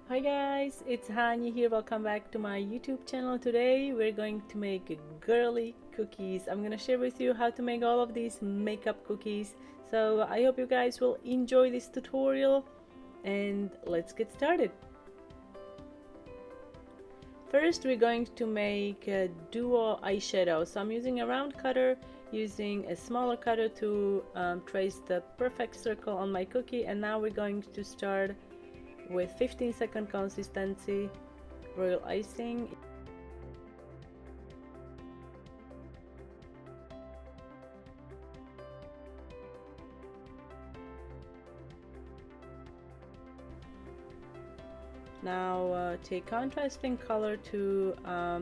Hi guys, it's Hani here. Welcome back to my YouTube channel. Today we're going to make girly cookies. I'm gonna share with you how to make all of these makeup cookies. So I hope you guys will enjoy this tutorial and let's get started. First we're going to make a duo eyeshadow. So I'm using a round cutter, using a smaller cutter to trace the perfect circle on my cookie, and now we're going to start with 15-second consistency royal icing. Now take contrasting color to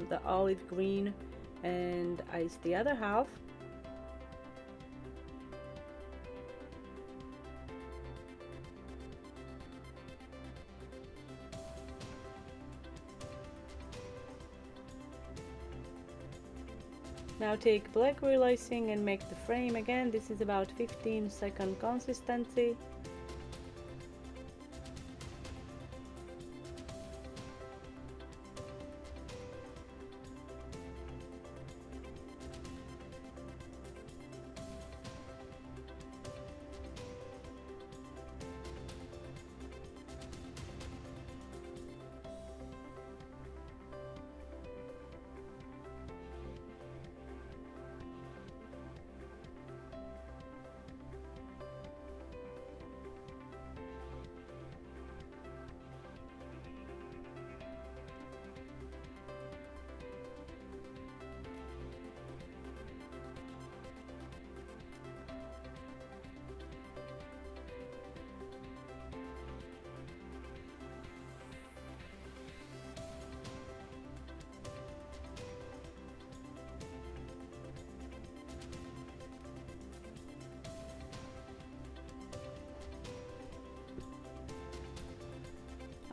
the olive green and ice the other half. Now take black royal icing and make the frame. Again, this is about 15-second consistency.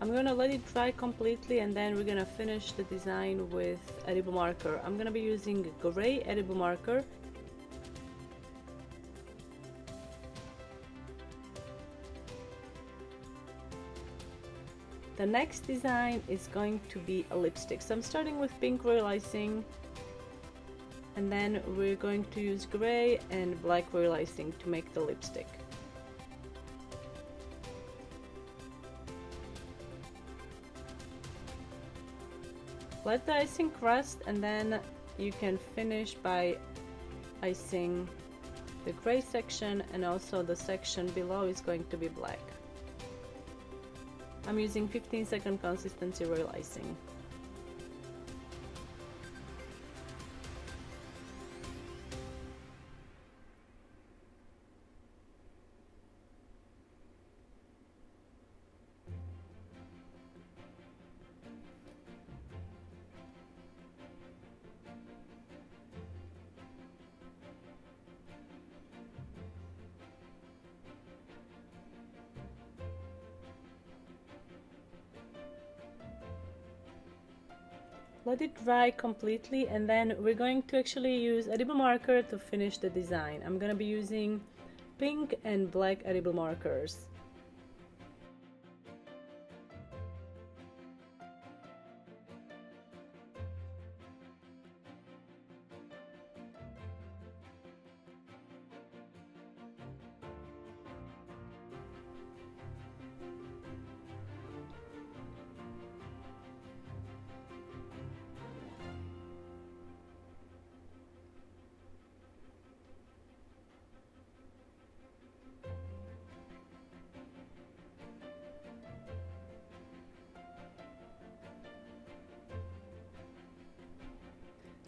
I'm gonna let it dry completely and then we're gonna finish the design with edible marker. I'm gonna be using a gray edible marker. The next design is going to be a lipstick. So I'm starting with pink royal icing, and then we're going to use gray and black royal icing to make the lipstick. Let the icing crust and then you can finish by icing the gray section, and also the section below is going to be black. I'm using 15-second consistency royal icing. Let it dry completely and then we're going to actually use edible marker to finish the design. I'm gonna be using pink and black edible markers.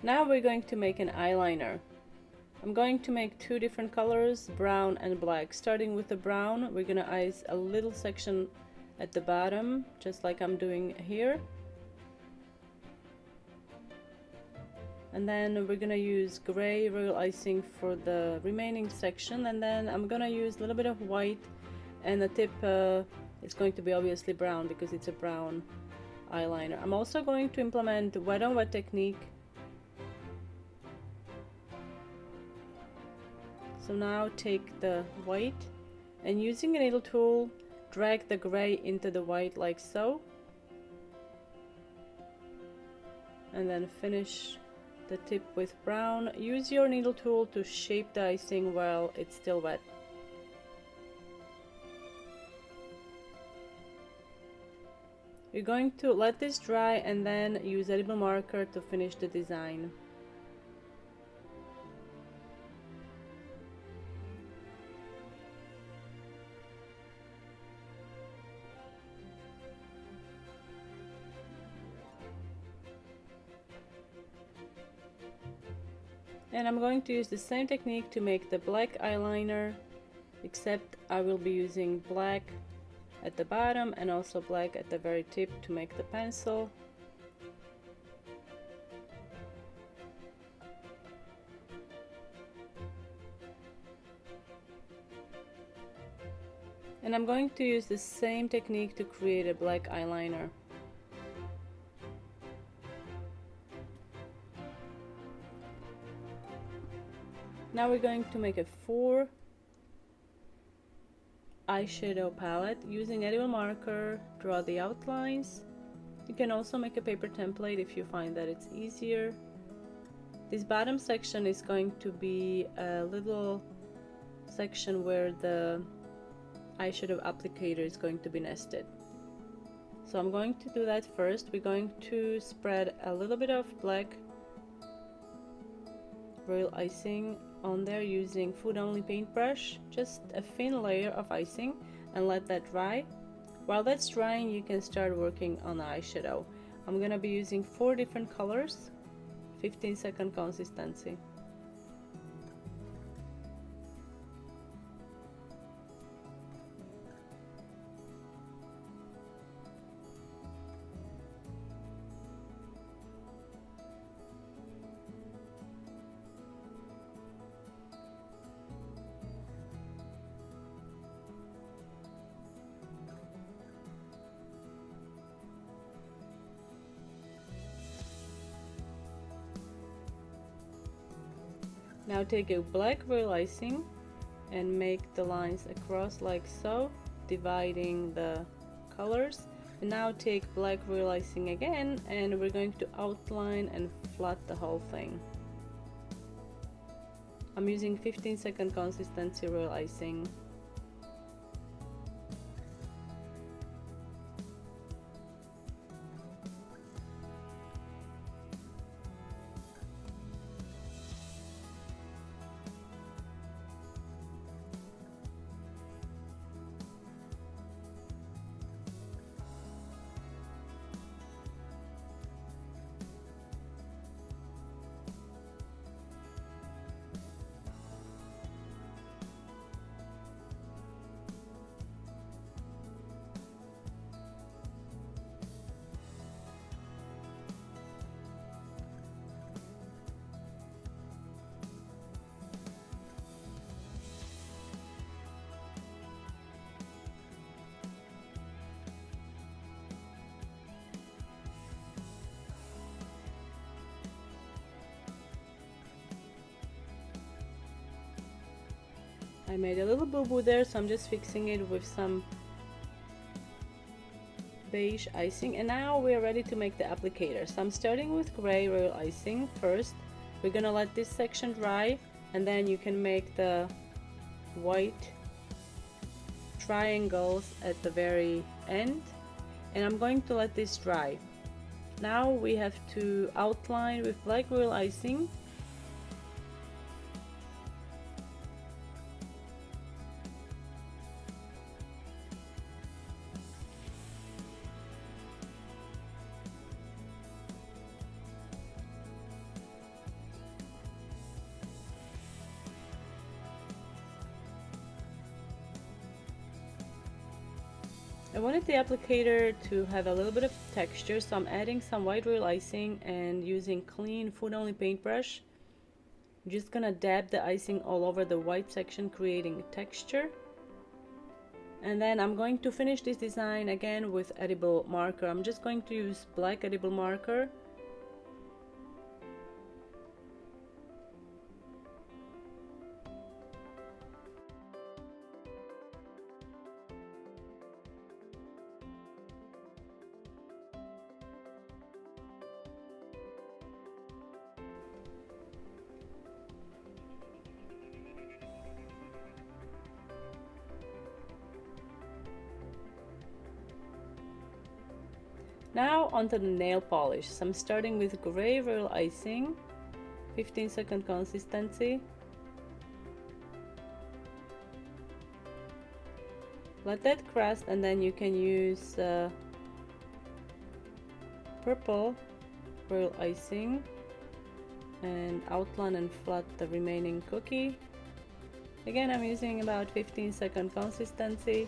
Now we're going to make an eyeliner. I'm going to make two different colors, brown and black. Starting with the brown, we're gonna ice a little section at the bottom, just like I'm doing here. And then we're gonna use gray royal icing for the remaining section, and then I'm gonna use a little bit of white, and the tip is going to be obviously brown because it's a brown eyeliner. I'm also going to implement wet on wet technique. So now take the white and using a needle tool, drag the gray into the white like so. and then finish the tip with brown. Use your needle tool to shape the icing while it's still wet. You're going to let this dry and then use edible marker to finish the design. And I'm going to use the same technique to make the black eyeliner, except I will be using black at the bottom and also black at the very tip to make the pencil. And I'm going to use the same technique to create a black eyeliner. Now we're going to make a 4 eyeshadow palette using edible marker, draw the outlines. You can also make a paper template if you find that it's easier. This bottom section is going to be a little section where the eyeshadow applicator is going to be nested. So I'm going to do that first. We're going to spread a little bit of black royal icing on there using food only paintbrush, just a thin layer of icing, and let that dry. While that's drying, you can start working on the eyeshadow. I'm gonna be using 4 different colors, 15-second consistency. Now take a black royal icing and make the lines across like so, dividing the colors. And now take black royal icing again, and we're going to outline and flat the whole thing. I'm using 15-second consistency royal icing. I made a little boo-boo there, so I'm just fixing it with some beige icing. And now we're ready to make the applicator. So I'm starting with gray royal icing first. We're gonna let this section dry, and then you can make the white triangles at the very end. And I'm going to let this dry. Now we have to outline with black royal icing. I wanted the applicator to have a little bit of texture, so I'm adding some white royal icing and using clean food only paintbrush. I'm just gonna dab the icing all over the white section, creating texture. And then I'm going to finish this design again with edible marker. I'm just going to use black edible marker. Now onto the nail polish. So I'm starting with gray royal icing, 15-second consistency. Let that crust, and then you can use purple royal icing and outline and flat the remaining cookie. Again, I'm using about 15-second consistency.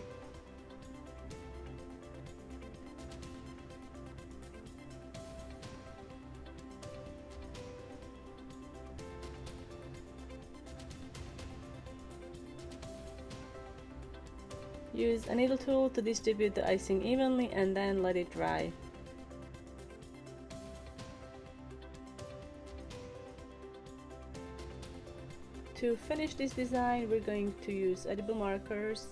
Use a needle tool to distribute the icing evenly and then let it dry. To finish this design, we're going to use edible markers.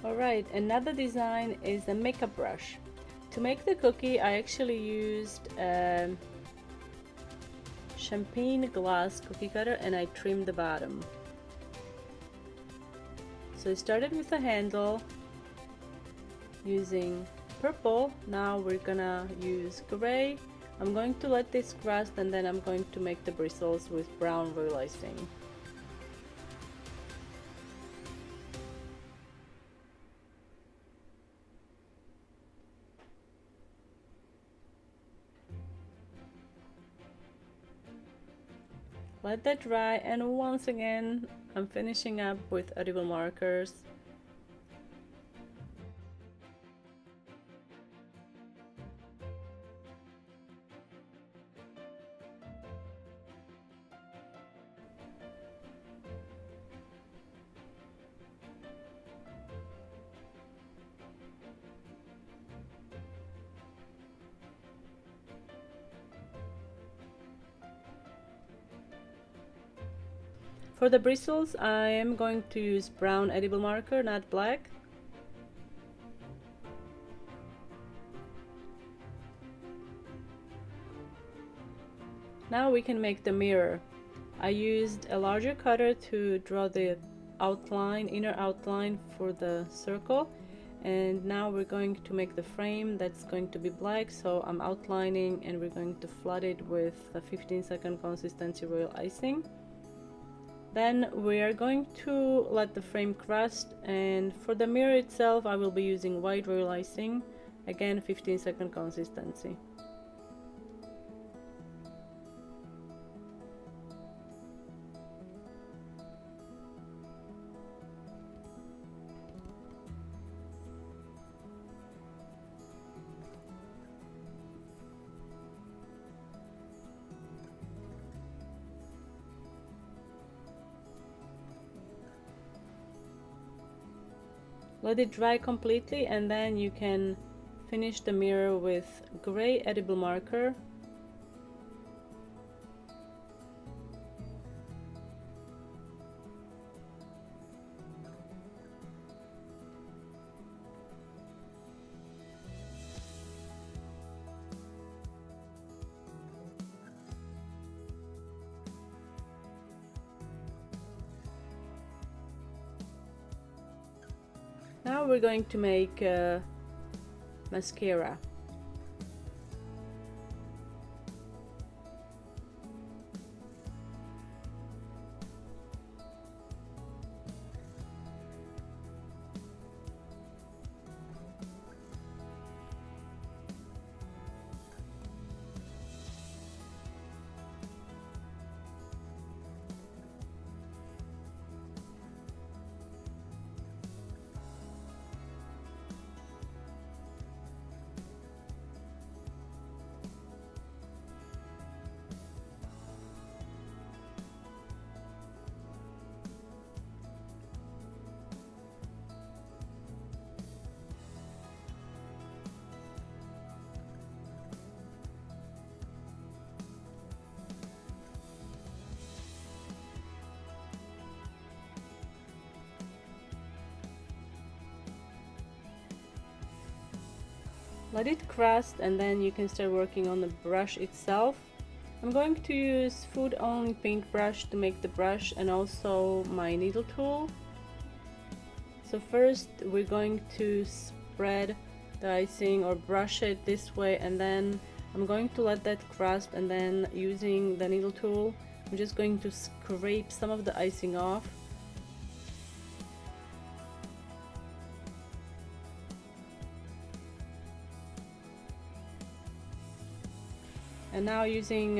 Alright, another design is a makeup brush. To make the cookie, I actually used champagne glass cookie cutter and I trimmed the bottom. So I started with the handle using purple. Now we're gonna use gray. I'm going to let this crust and then I'm going to make the bristles with brown royal icing. Let that dry, and once again I'm finishing up with edible markers. For the bristles, I am going to use brown edible marker, not black. Now we can make the mirror. I used a larger cutter to draw the outline, inner outline for the circle, and now we're going to make the frame that's going to be black, so I'm outlining and we're going to flood it with a 15-second consistency royal icing. Then we are going to let the frame crust, and for the mirror itself I will be using white royal icing, again 15-second consistency. Let it dry completely and then you can finish the mirror with gray edible marker. Now we're going to make mascara. Let it crust and then you can start working on the brush itself. I'm going to use food only paintbrush to make the brush and also my needle tool. So first we're going to spread the icing or brush it this way, and then I'm going to let that crust, and then using the needle tool I'm just going to scrape some of the icing off. And now using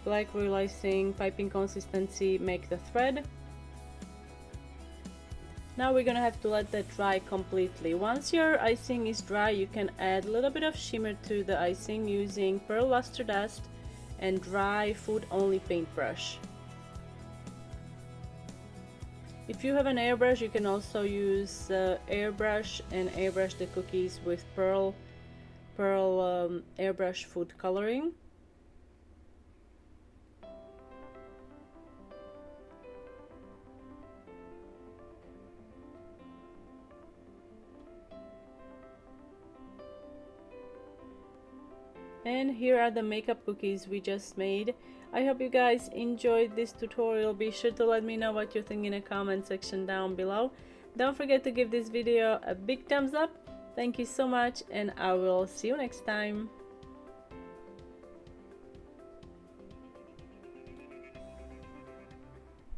black royal icing, piping consistency, make the thread. Now we're gonna have to let that dry completely. Once your icing is dry, you can add a little bit of shimmer to the icing using pearl luster dust and dry food only paintbrush. If you have an airbrush, you can also use airbrush and airbrush the cookies with pearl airbrush food coloring. And here are the makeup cookies we just made. I hope you guys enjoyed this tutorial. Be sure to let me know what you think in the comment section down below. Don't forget to give this video a big thumbs up. Thank you so much, and I will see you next time.